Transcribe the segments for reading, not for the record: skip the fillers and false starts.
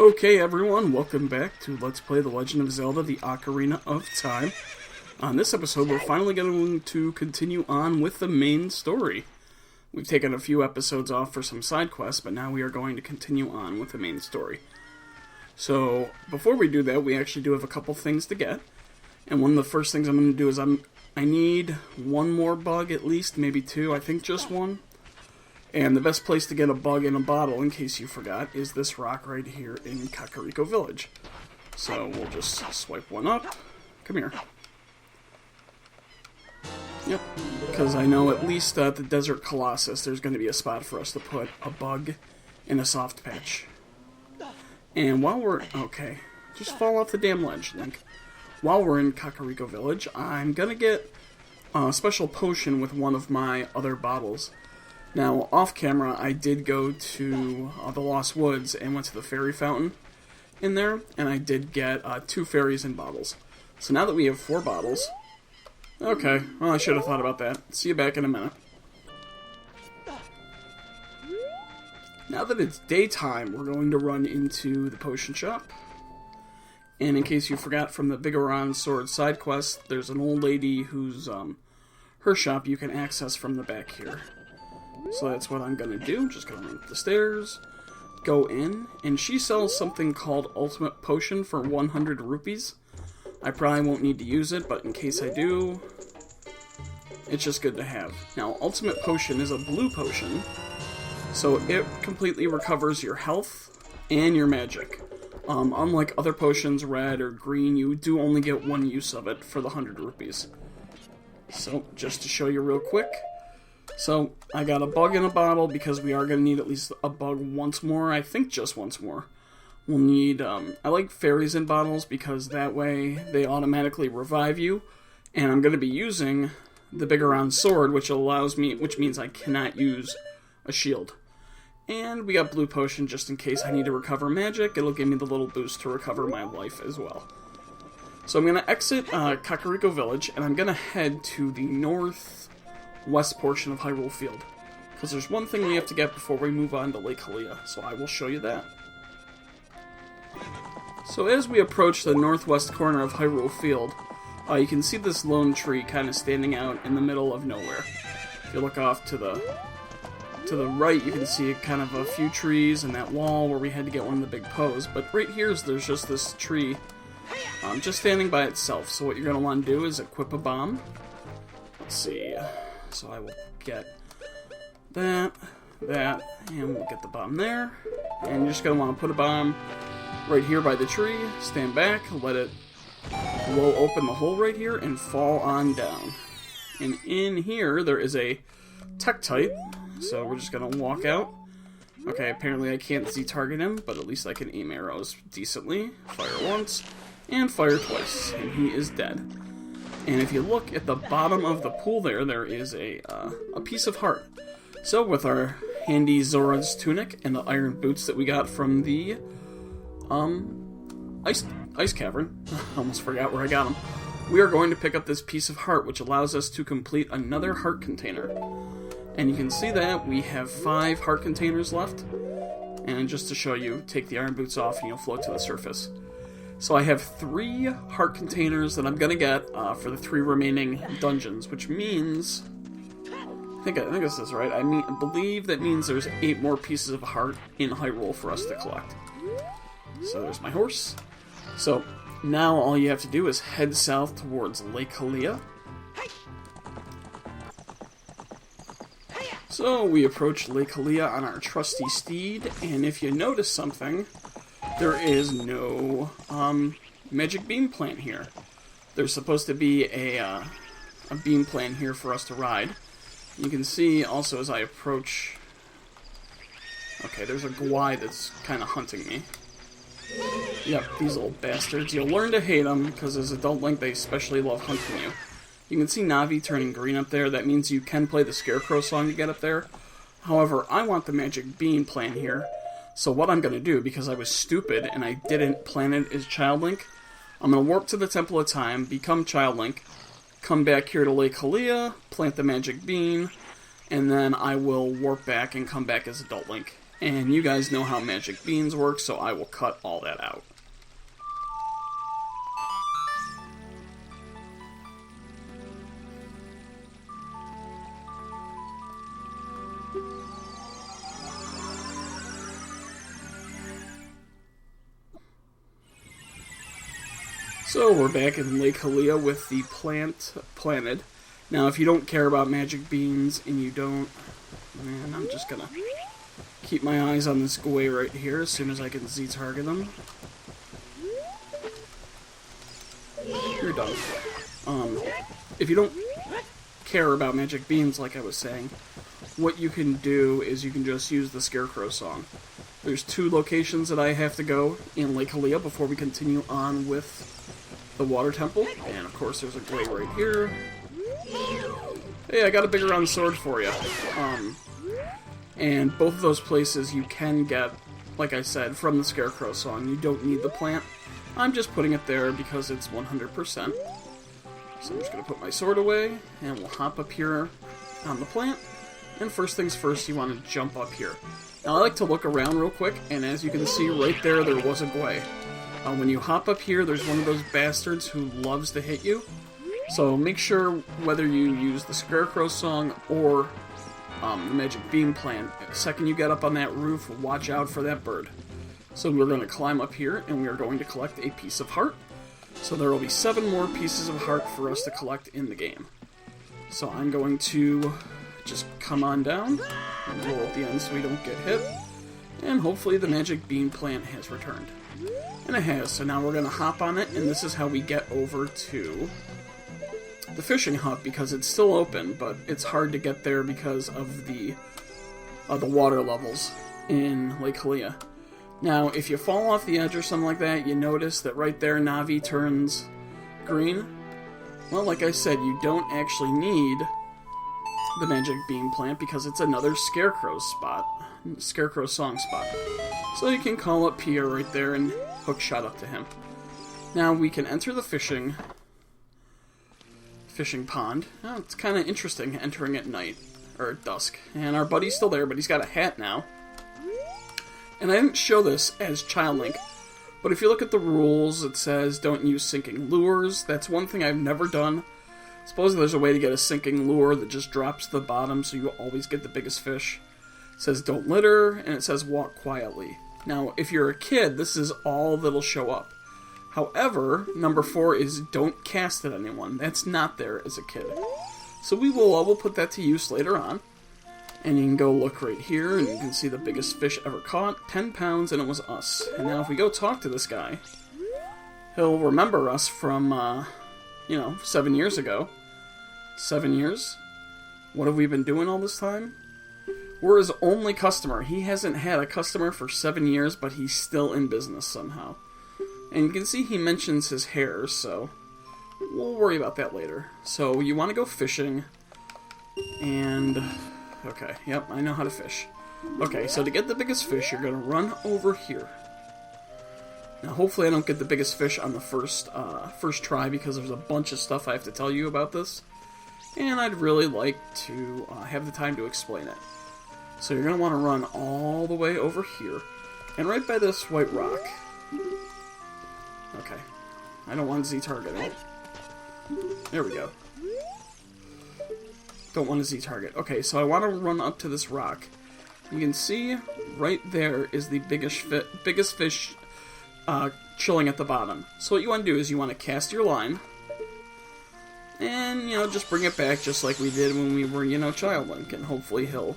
Okay everyone, welcome back to Let's Play The Legend of Zelda, the Ocarina of Time. On this episode, we're finally going to continue on with the main story. We've taken a few episodes off for some side quests, but now we are going to continue on with the main story. So, before we do that, we actually do have a couple things to get. And one of the first things I'm going to do is I need one more bug at least, maybe two, I think just one. And the best place to get a bug in a bottle, in case you forgot, is this rock right here in Kakariko Village. So we'll just swipe one up. Come here. Yep, because I know at least at the Desert Colossus there's going to be a spot for us to put a bug in a soft patch. And while we're... okay, just fall off the damn ledge, Link. While we're in Kakariko Village, I'm going to get a special potion with one of my other bottles. Now, off camera, I did go to the Lost Woods and went to the fairy fountain in there, and I did get 2 fairies in bottles. So now that we have 4 bottles... okay, well, I should have thought about that. See you back in a minute. Now that it's daytime, we're going to run into the potion shop. And in case you forgot from the Bigoron Sword side quest, there's an old lady whose, her shop you can access from the back here. So that's what I'm going to do. Just going to run up the stairs, go in, and she sells something called Ultimate Potion for 100 rupees. I probably won't need to use it, but in case I do, it's just good to have. Now, Ultimate Potion is a blue potion, so it completely recovers your health and your magic. Unlike other potions, red or green, you do only get one use of it for the 100 rupees. So, just to show you real quick. So, I got a bug in a bottle because we are going to need at least a bug once more. I think just once more. We'll need, I like fairies in bottles because that way they automatically revive you. And I'm going to be using the Bigoron Sword, which means I cannot use a shield. And we got blue potion just in case I need to recover magic. It'll give me the little boost to recover my life as well. So I'm going to exit Kakariko Village, and I'm going to head to the northwest portion of Hyrule Field. Because there's one thing we have to get before we move on to Lake Hylia, so I will show you that. So as we approach the northwest corner of Hyrule Field, you can see this lone tree kind of standing out in the middle of nowhere. If you look off to the right, you can see kind of a few trees and that wall where we had to get one of the big poes. But right here, there's just this tree just standing by itself. So what you're going to want to do is equip a bomb. Let's see. So I will get that, and we'll get the bomb there. And you're just going to want to put a bomb right here by the tree, stand back, let it blow open the hole right here, and fall on down. And in here, there is a Tektite, so we're just going to walk out. Okay, apparently I can't Z-target him, but at least I can aim arrows decently. Fire once, and fire twice, and he is dead. And if you look at the bottom of the pool there is a piece of heart. So with our handy Zora's tunic and the iron boots that we got from the ice cavern, I almost forgot where I got them, we are going to pick up this piece of heart, which allows us to complete another heart container. And you can see that we have 5 heart containers left. And just to show you, take the iron boots off and you'll float to the surface. So I have 3 heart containers that I'm going to get for the 3 remaining dungeons, which means... I think this is right. I believe that means there's 8 more pieces of heart in Hyrule for us to collect. So there's my horse. So now all you have to do is head south towards Lake Hylia. So we approach Lake Hylia on our trusty steed, and if you notice something, there is no magic beam plant here. There's supposed to be a beam plant here for us to ride. You can see also as I approach... okay, there's a Gwai that's kind of hunting me. Yep, these little bastards. You'll learn to hate them, because as Adult Link, they especially love hunting you. You can see Navi turning green up there. That means you can play the Scarecrow song to get up there. However, I want the magic bean plant here. So what I'm going to do, because I was stupid and I didn't plan it as Child Link, I'm going to warp to the Temple of Time, become Child Link, come back here to Lake Hylia, plant the magic bean, and then I will warp back and come back as Adult Link. And you guys know how magic beans work, so I will cut all that out. So we're back in Lake Hylia with the plant planted. Now if you don't care about magic beans and you don't... Man, I'm just gonna keep my eyes on this Gwei right here as soon as I can Z-target them. You're done. If you don't care about magic beans, like I was saying, what you can do is you can just use the Scarecrow song. There's 2 locations that I have to go in Lake Hylia before we continue on with the water temple, and of course there's a Gwei right here. Hey, I got a bigger round sword for you. And both of those places you can get, like I said, from the Scarecrow song. You don't need the plant. I'm just putting it there because it's 100%. So I'm just going to put my sword away, and we'll hop up here on the plant. And first things first, you want to jump up here. Now I like to look around real quick, and as you can see right there was a Gwei. When you hop up here, there's one of those bastards who loves to hit you. So make sure whether you use the Scarecrow song or the magic bean plant, the second you get up on that roof, watch out for that bird. So we're going to climb up here, and we are going to collect a piece of heart. So there will be 7 more pieces of heart for us to collect in the game. So I'm going to just come on down, and roll at the end so we don't get hit. And hopefully the magic bean plant has returned. And it has, so now we're going to hop on it, and this is how we get over to the fishing hut, because it's still open, but it's hard to get there because of the water levels in Lake Hylia. Now, if you fall off the edge or something like that, you notice that right there Navi turns green. Well, like I said, you don't actually need the magic bean plant because it's another Scarecrow song spot. So you can call up Pia right there and hook shot up to him. Now we can enter the fishing pond. Oh, it's kind of interesting entering at night, or at dusk. And our buddy's still there, but he's got a hat now. And I didn't show this as Child Link, but if you look at the rules, it says don't use sinking lures. That's one thing I've never done. Suppose there's a way to get a sinking lure that just drops to the bottom so you always get the biggest fish. It says don't litter, and it says walk quietly. Now, if you're a kid, this is all that'll show up. However, number 4 is don't cast at anyone. That's not there as a kid. So we'll put that to use later on. And you can go look right here, and you can see the biggest fish ever caught, 10 pounds, and it was us. And now if we go talk to this guy, he'll remember us from, 7 years ago. 7 years? What have we been doing all this time? We're his only customer. He hasn't had a customer for 7 years, but he's still in business somehow. And you can see he mentions his hair, so we'll worry about that later. So you want to go fishing, and... Okay, yep, I know how to fish. Okay, so to get the biggest fish, you're going to run over here. Now, hopefully I don't get the biggest fish on the first try, because there's a bunch of stuff I have to tell you about this. And I'd really like to have the time to explain it. So you're going to want to run all the way over here. And right by this white rock. Okay. I don't want to Z-target it. There we go. Don't want to Z-target. Okay, so I want to run up to this rock. You can see right there is the biggest fish chilling at the bottom. So what you want to do is you want to cast your line. And, just bring it back just like we did when we were, Child Link. And hopefully he'll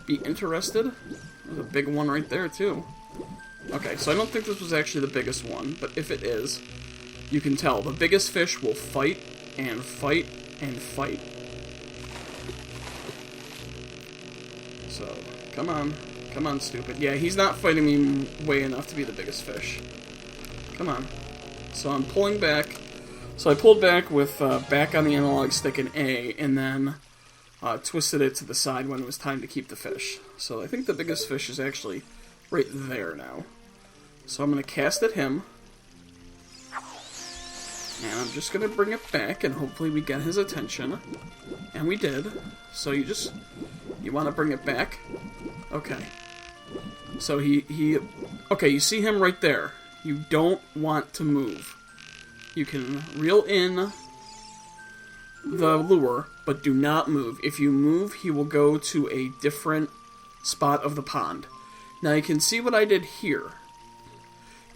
be interested. There's a big one right there, too. Okay, so I don't think this was actually the biggest one, but if it is, you can tell. The biggest fish will fight and fight and fight. So, come on, stupid. Yeah, he's not fighting me way enough to be the biggest fish. Come on. So I'm pulling back. So I pulled back with back on the analog stick and A, and then twisted it to the side when it was time to keep the fish. So I think the biggest fish is actually right there now. So I'm going to cast at him. And I'm just going to bring it back, and hopefully we get his attention. And we did. So you want to bring it back. Okay. So he... Okay, you see him right there. You don't want to move. You can reel in the lure, but do not move. If you move, he will go to a different spot of the pond. Now you can see what I did here.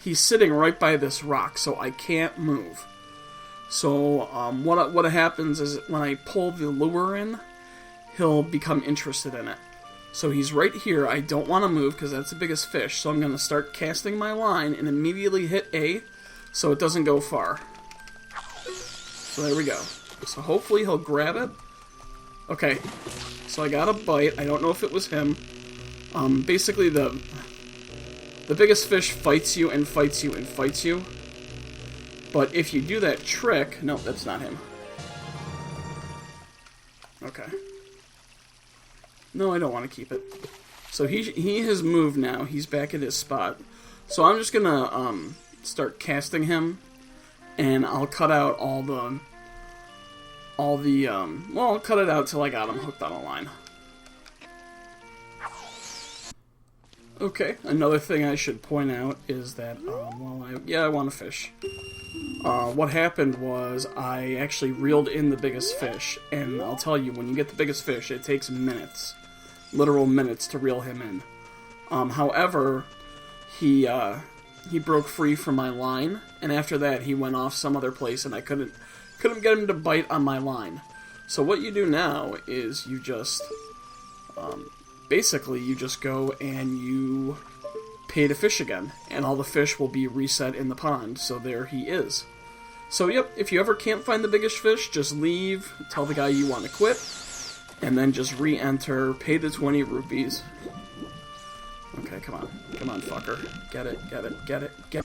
He's sitting right by this rock, so I can't move. So what happens is when I pull the lure in, he'll become interested in it. So he's right here. I don't want to move because that's the biggest fish. So I'm going to start casting my line and immediately hit A so it doesn't go far. So there we go. So hopefully he'll grab it. Okay. So I got a bite. I don't know if it was him. Basically the biggest fish fights you and fights you and fights you. But if you do that trick... No, that's not him. Okay. No, I don't want to keep it. So he has moved now. He's back at his spot. So I'm just gonna start casting him, and I'll cut out well, I'll cut it out till I got him hooked on a line. Okay, another thing I should point out is that, I want to fish. What happened was I actually reeled in the biggest fish, and I'll tell you, when you get the biggest fish, it takes minutes. Literal minutes to reel him in. However, he broke free from my line, and after that he went off some other place, and I couldn't get him to bite on my line. So what you do now is you just, basically you just go and you pay to fish again, and all the fish will be reset in the pond. So there he is. So yep, if you ever can't find the biggest fish, just leave, tell the guy you want to quit, and then just re-enter, pay the 20 rupees. Okay, come on, fucker. Get it.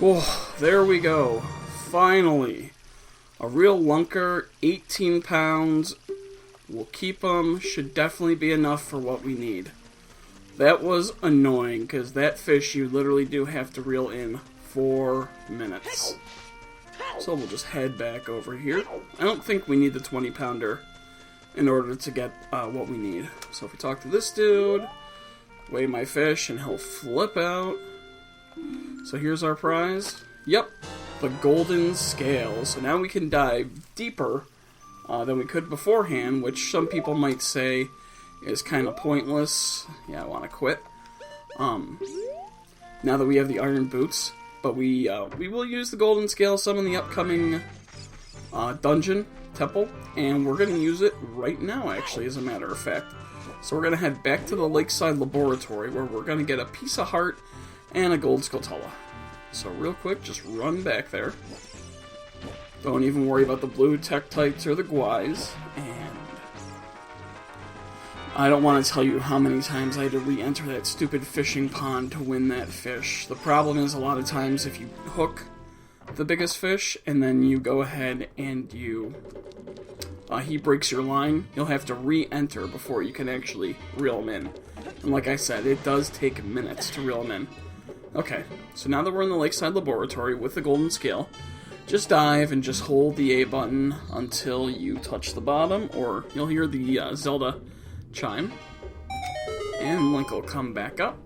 Oh, there we go. Finally. A real lunker, 18 pounds. We'll keep them. Should definitely be enough for what we need. That was annoying, because that fish you literally do have to reel in 4 minutes. So we'll just head back over here. I don't think we need the 20-pounder in order to get what we need. So if we talk to this dude, weigh my fish, and he'll flip out. So here's our prize. Yep, the golden scale. So now we can dive deeper than we could beforehand, which some people might say is kind of pointless. Yeah, I want to quit. Now that we have the iron boots, but we will use the golden scale some in the upcoming dungeon temple, and we're going to use it right now, actually, as a matter of fact. So we're going to head back to the Lakeside Laboratory, where we're going to get a piece of heart and a Gold Skulltula. So real quick, just run back there. Don't even worry about the blue Tektites or the Guais. And I don't want to tell you how many times I had to re-enter that stupid fishing pond to win that fish. The problem is a lot of times if you hook the biggest fish and then you go ahead and you he breaks your line, you'll have to re-enter before you can actually reel him in. And like I said, it does take minutes to reel him in. Okay, so now that we're in the Lakeside Laboratory with the golden scale, just dive and just hold the A button until you touch the bottom, or you'll hear the Zelda chime, and Link will come back up.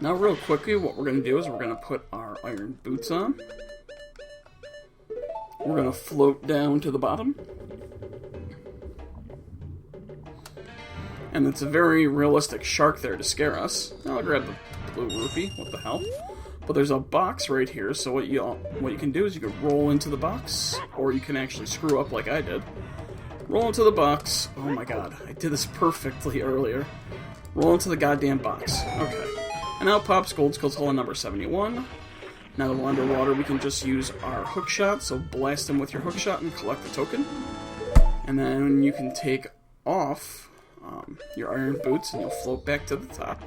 Now real quickly, what we're going to do is we're going to put our iron boots on. We're going to float down to the bottom. And it's a very realistic shark there to scare us. I'll grab the blue rupee. What the hell? But there's a box right here, so what you can do is you can roll into the box, or you can actually screw up like I did. Roll into the box. Oh my god, I did this perfectly earlier. Roll into the goddamn box. Okay. And out pops Gold Skulltula number 71. Now that we're underwater, we can just use our hook shot, so blast him with your hook shot and collect the token. And then you can take off your iron boots and you'll float back to the top.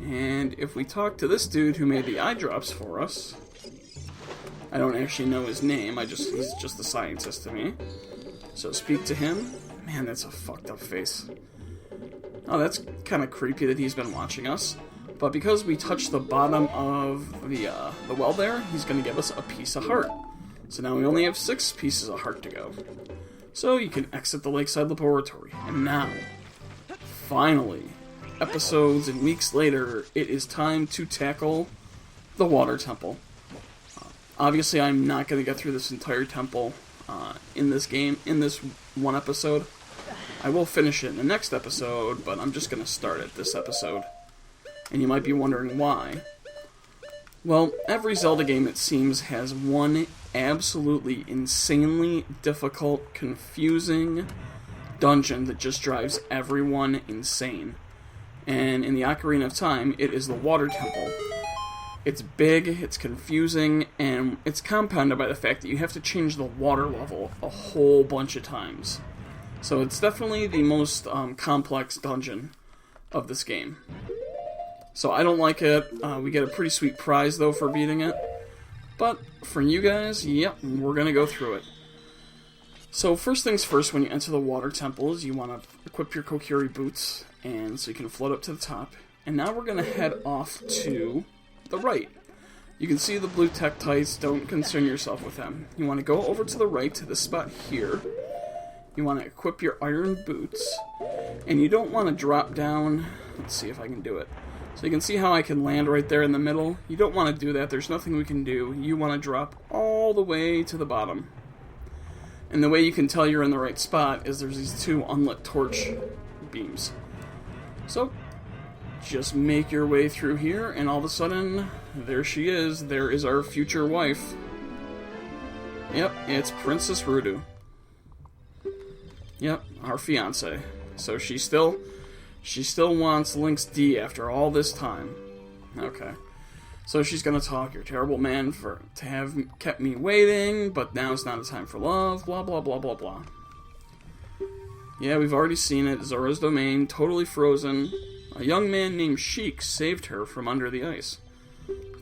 And if we talk to this dude who made the eye drops for us, I don't actually know his name, he's just a scientist to me. So speak to him. Man, that's a fucked up face. Oh, that's kind of creepy that he's been watching us. But because we touched the bottom of the well there, he's going to give us a piece of heart. So now we only have 6 pieces of heart to go. So you can exit the Lakeside Laboratory. And now, finally, episodes and weeks later, it is time to tackle the Water Temple. Obviously, I'm not going to get through this entire temple in this game, in this one episode. I will finish it in the next episode, but I'm just going to start it this episode. And you might be wondering why. Well, every Zelda game, it seems, has one absolutely insanely difficult, confusing dungeon that just drives everyone insane. And in the Ocarina of Time, it is the Water Temple. It's big, it's confusing, and it's compounded by the fact that you have to change the water level a whole bunch of times. So it's definitely the most complex dungeon of this game. So I don't like it. We get a pretty sweet prize, though, for beating it. But for you guys, yep, we're going to go through it. So first things first, when you enter the Water Temple, is you want to equip your Kokiri boots, and so you can float up to the top. And now we're going to head off to the right. You can see the blue Tektites. Don't concern yourself with them. You want to go over to the right to this spot here. You want to equip your iron boots. And you don't want to drop down. Let's see if I can do it. So you can see how I can land right there in the middle. You don't want to do that. There's nothing we can do. You want to drop all the way to the bottom. And the way you can tell you're in the right spot is there's these 2 unlit torch beams. So just make your way through here, and all of a sudden, there she is. There is our future wife. Yep, it's Princess Rudu. Yep, our fiancé. So she still wants Link's D after all this time. Okay. So she's gonna talk, "You're a terrible man to have kept me waiting, but now it's not a time for love, blah blah blah blah blah." Yeah, we've already seen it. Zora's domain, totally frozen. A young man named Sheik saved her from under the ice.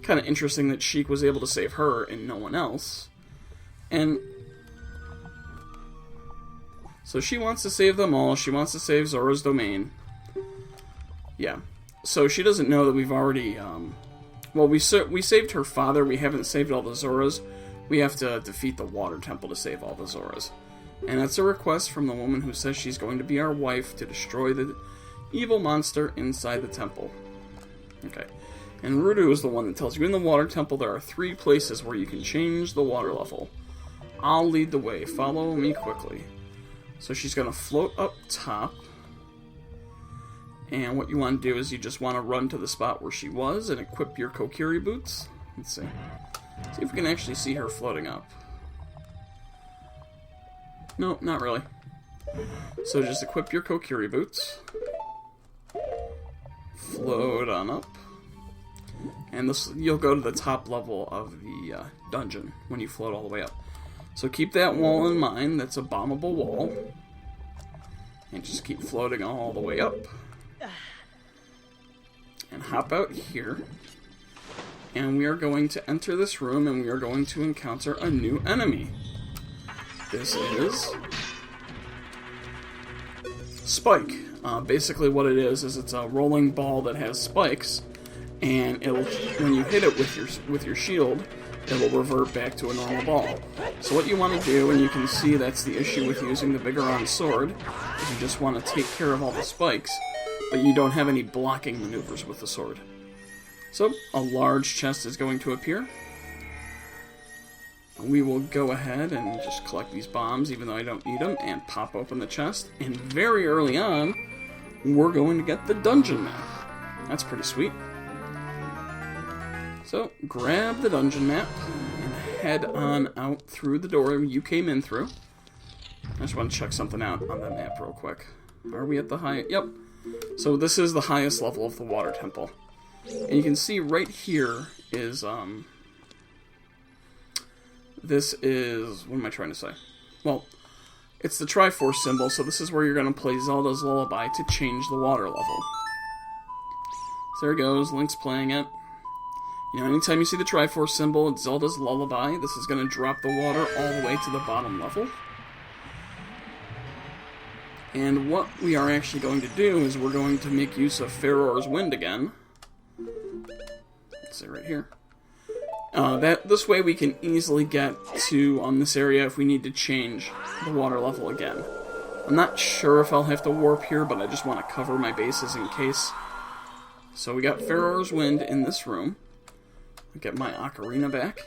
Kind of interesting that Sheik was able to save her and no one else. And so she wants to save them all. She wants to save Zora's domain. Yeah. So she doesn't know that we've already, well, we saved her father. We haven't saved all the Zoras. We have to defeat the Water Temple to save all the Zoras. And that's a request from the woman who says she's going to be our wife to destroy the evil monster inside the temple. Okay. And Rudu is the one that tells you in the Water Temple there are 3 places where you can change the water level. I'll lead the way. Follow me quickly. So she's going to float up top. And what you want to do is you just want to run to the spot where she was and equip your Kokiri boots. Let's see. See if we can actually see her floating up. No, not really. So just equip your Kokiri boots. Float on up. And this, you'll go to the top level of the dungeon when you float all the way up. So keep that wall in mind. That's a bombable wall. And just keep floating all the way up. And hop out here. And we are going to enter this room and we are going to encounter a new enemy. This is Spike. Basically what it is it's a rolling ball that has spikes, and it'll, when you hit it with your shield, it will revert back to a normal ball. So what you want to do, and you can see that's the issue with using the Bigoron sword, is you just want to take care of all the spikes, but you don't have any blocking maneuvers with the sword. So a large chest is going to appear. We will go ahead and just collect these bombs, even though I don't need them, and pop open the chest. And very early on, we're going to get the dungeon map. That's pretty sweet. So, grab the dungeon map and head on out through the door you came in through. I just want to check something out on the map real quick. Are we at the highest? Yep. So this is the highest level of the Water Temple. And you can see right here is, this is, what am I trying to say? Well, it's the Triforce symbol, so this is where you're going to play Zelda's Lullaby to change the water level. There it goes, Link's playing it. You know, anytime you see the Triforce symbol, it's Zelda's Lullaby. This is going to drop the water all the way to the bottom level. And what we are actually going to do is we're going to make use of Faror's Wind again. Let's see right here. This way we can easily get to this area if we need to change the water level again. I'm not sure if I'll have to warp here, but I just want to cover my bases in case. So we got Faror's Wind in this room. I'll get my ocarina back.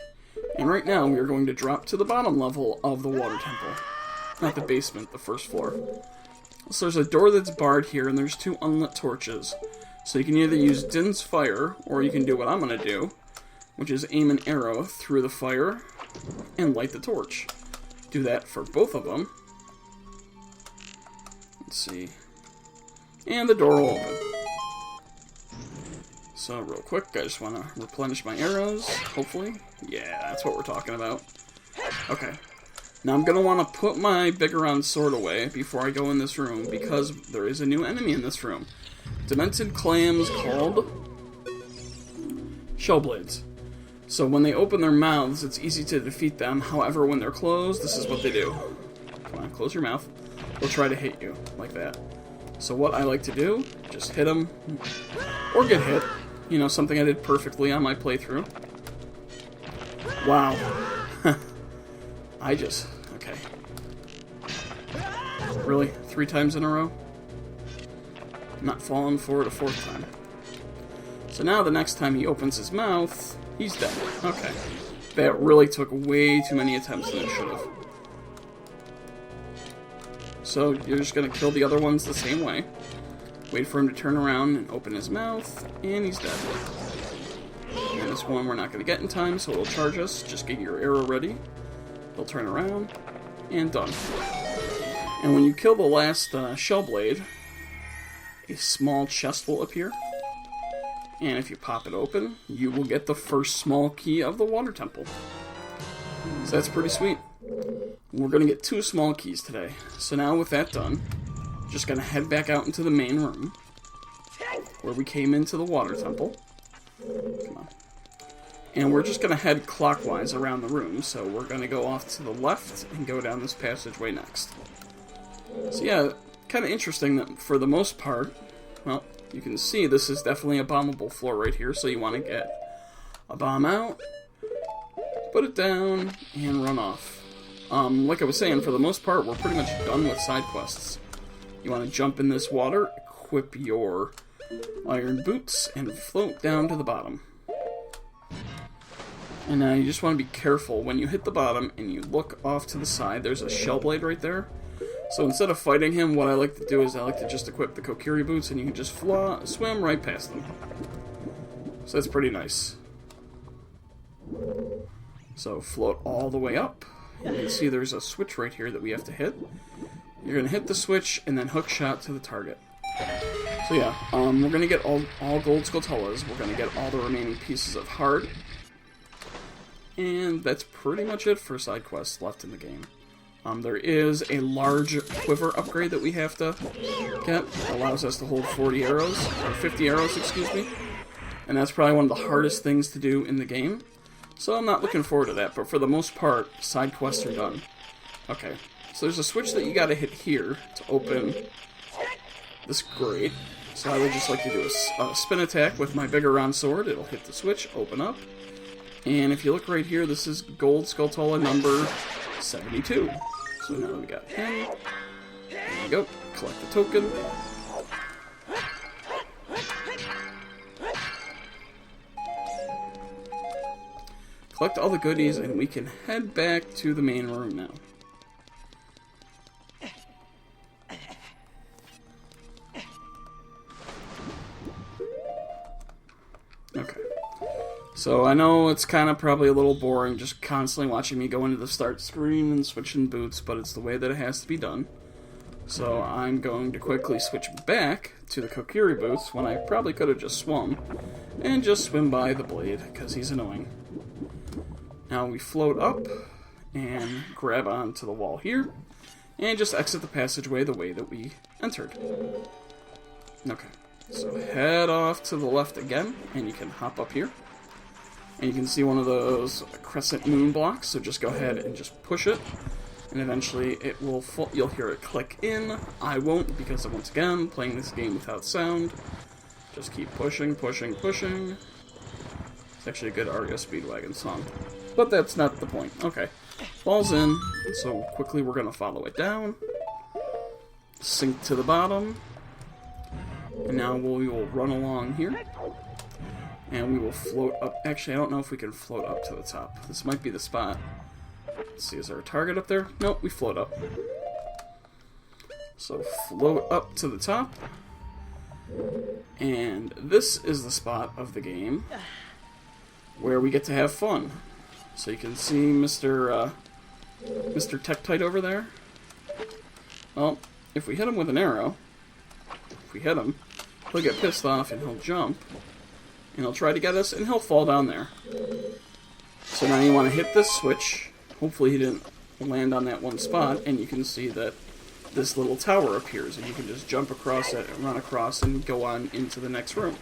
And right now we are going to drop to the bottom level of the water temple. Not the basement, the first floor. So there's a door that's barred here, and there's 2 unlit torches. So you can either use Din's Fire, or you can do what I'm going to do, which is aim an arrow through the fire and light the torch. Do that for both of them. Let's see. And the door will open. So real quick, I just want to replenish my arrows, hopefully. Yeah, that's what we're talking about. Okay. Now I'm going to want to put my Bigoron sword away before I go in this room, because there is a new enemy in this room. Demented clams called Shellblades. So when they open their mouths, it's easy to defeat them. However, when they're closed, this is what they do. Come on, close your mouth. They'll try to hit you, like that. So what I like to do, just hit them, or get hit. You know, something I did perfectly on my playthrough. Wow. Okay. Really? 3 times in a row? Not falling for it a 4th time. So now the next time he opens his mouth, he's dead. Okay. That really took way too many attempts than it should have. So you're just going to kill the other ones the same way. Wait for him to turn around and open his mouth, and he's dead. And this one we're not going to get in time, so it'll charge us. Just get your arrow ready. He'll turn around, and done. And when you kill the last Shellblade, a small chest will appear. And if you pop it open, you will get the first small key of the water temple. So that's pretty sweet. We're going to get 2 small keys today. So now with that done, just going to head back out into the main room, where we came into the water temple. Come on. And we're just going to head clockwise around the room, so we're going to go off to the left and go down this passageway next. So yeah, kind of interesting that for the most part, well, you can see this is definitely a bombable floor right here, so you want to get a bomb out, put it down, and run off. Like I was saying, for the most part, we're pretty much done with side quests. You want to jump in this water, equip your iron boots, and float down to the bottom. And now you just want to be careful when you hit the bottom and you look off to the side. There's a Shellblade right there. So instead of fighting him, what I like to do is I like to just equip the Kokiri boots, and you can just swim right past them. So that's pretty nice. So float all the way up. You can see there's a switch right here that we have to hit. You're going to hit the switch and then hook shot to the target. So yeah, we're going to get all Gold Skulltulas. We're going to get all the remaining pieces of heart. And that's pretty much it for side quests left in the game. There is a large quiver upgrade that we have to get. It allows us to hold 40 arrows, or 50 arrows, excuse me. And that's probably one of the hardest things to do in the game. So I'm not looking forward to that, but for the most part, side quests are done. Okay, so there's a switch that you gotta hit here to open this grate. So I would just like to do a spin attack with my Bigoron sword. It'll hit the switch, open up. And if you look right here, this is Gold Skulltula number 72. So now we got him. There we go. Collect the token. Collect all the goodies, and we can head back to the main room now. Okay. So I know it's kind of probably a little boring just constantly watching me go into the start screen and switching boots, but it's the way that it has to be done. So I'm going to quickly switch back to the Kokiri boots when I probably could have just swum, and just swim by the blade, because he's annoying. Now we float up and grab onto the wall here, and just exit the passageway the way that we entered. Okay. So head off to the left again, and you can hop up here. And you can see one of those crescent moon blocks, so just go ahead and just push it. And eventually it will you'll hear it click in. I won't, because once again, playing this game without sound. Just keep pushing, pushing, pushing. It's actually a good REO Speedwagon song. But that's not the point. Okay. Falls in, so quickly we're going to follow it down. Sink to the bottom. And now we will run along here. And we will float up. Actually, I don't know if we can float up to the top. This might be the spot. Let's see, is there a target up there? Nope, we float up. So float up to the top. And this is the spot of the game where we get to have fun. So you can see Mr. Tektite over there. Well, if we hit him with an arrow, he'll get pissed off and he'll jump. And he'll try to get us, and he'll fall down there. So now you want to hit this switch. Hopefully he didn't land on that one spot, and you can see that this little tower appears, and you can just jump across it, and run across, and go on into the next room.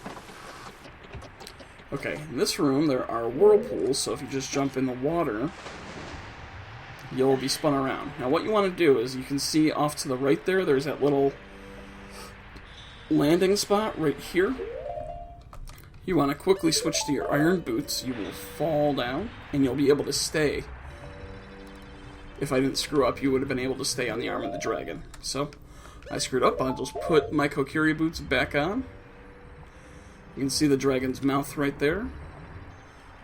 Okay, in this room there are whirlpools, so if you just jump in the water, you'll be spun around. Now what you want to do is, you can see off to the right there, there's that little landing spot right here. You want to quickly switch to your iron boots. You will fall down, and you'll be able to stay. If I didn't screw up, you would have been able to stay on the arm of the dragon. So, I screwed up. I'll just put my Kokiri boots back on. You can see the dragon's mouth right there.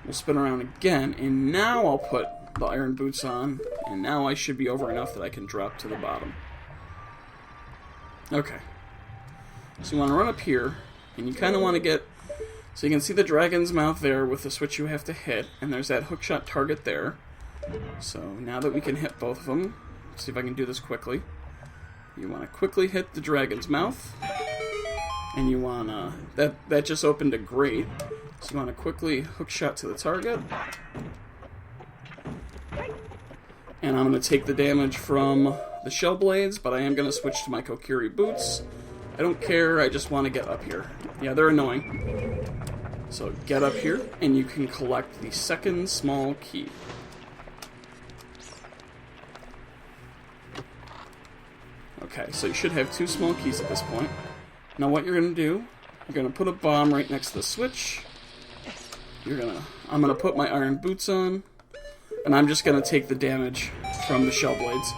We'll spin around again, and now I'll put the iron boots on, and now I should be over enough that I can drop to the bottom. Okay. So you want to run up here, and you kind of want to get... So you can see the dragon's mouth there with the switch you have to hit, and there's that hookshot target there. So now that we can hit both of them, let's see if I can do this quickly. You want to quickly hit the dragon's mouth, and you want to... That just opened a grate, so you want to quickly hookshot to the target. And I'm going to take the damage from the shell blades, but I am going to switch to my Kokiri boots. I don't care, I just want to get up here. Yeah, they're annoying. So get up here, and you can collect the second small key. Okay, so you should have 2 small keys at this point. Now what you're going to do, you're going to put a bomb right next to the switch. I'm going to put my iron boots on, and I'm just going to take the damage from the shell blades.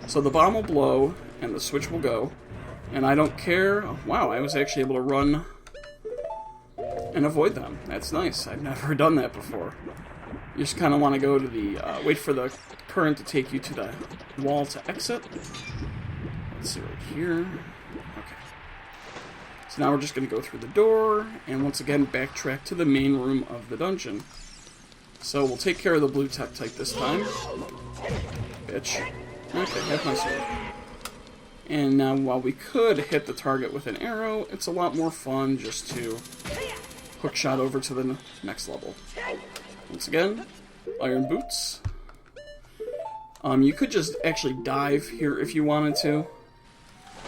So the bomb will blow, and the switch will go. And I don't care. Wow, I was actually able to run and avoid them. That's nice. I've never done that before. You just kind of want to go to the... wait for the current to take you to the wall to exit. Let's see right here. Okay. So now we're just going to go through the door, and once again backtrack to the main room of the dungeon. So we'll take care of the blue Tektite this time. Bitch. Okay, have my sword. And now, while we could hit the target with an arrow, it's a lot more fun just to hookshot over to the next level. Once again, iron boots. You could just actually dive here if you wanted to.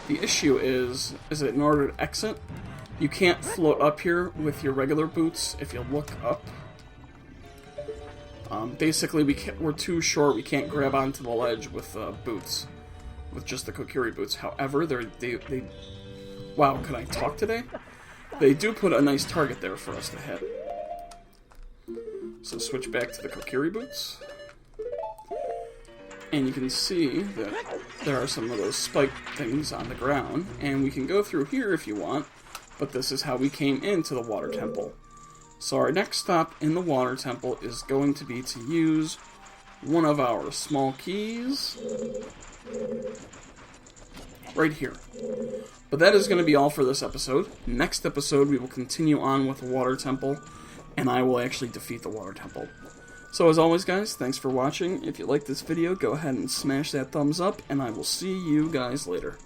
The issue is that in order to exit, you can't float up here with your regular boots if you look up. Basically, we're too short, we can't grab onto the ledge with boots. With just the Kokiri boots. However, they wow, can I talk today? They do put a nice target there for us to hit. So switch back to the Kokiri boots. And you can see that there are some of those spike things on the ground. And we can go through here if you want, but this is how we came into the water temple. So our next stop in the water temple is going to be to use one of our small keys right here. But that is going to be all for this episode. Next episode, we will continue on with the water temple, and I will actually defeat the water temple. So as always, guys, thanks for watching. If you like this video, go ahead and smash that thumbs up, and I will see you guys later.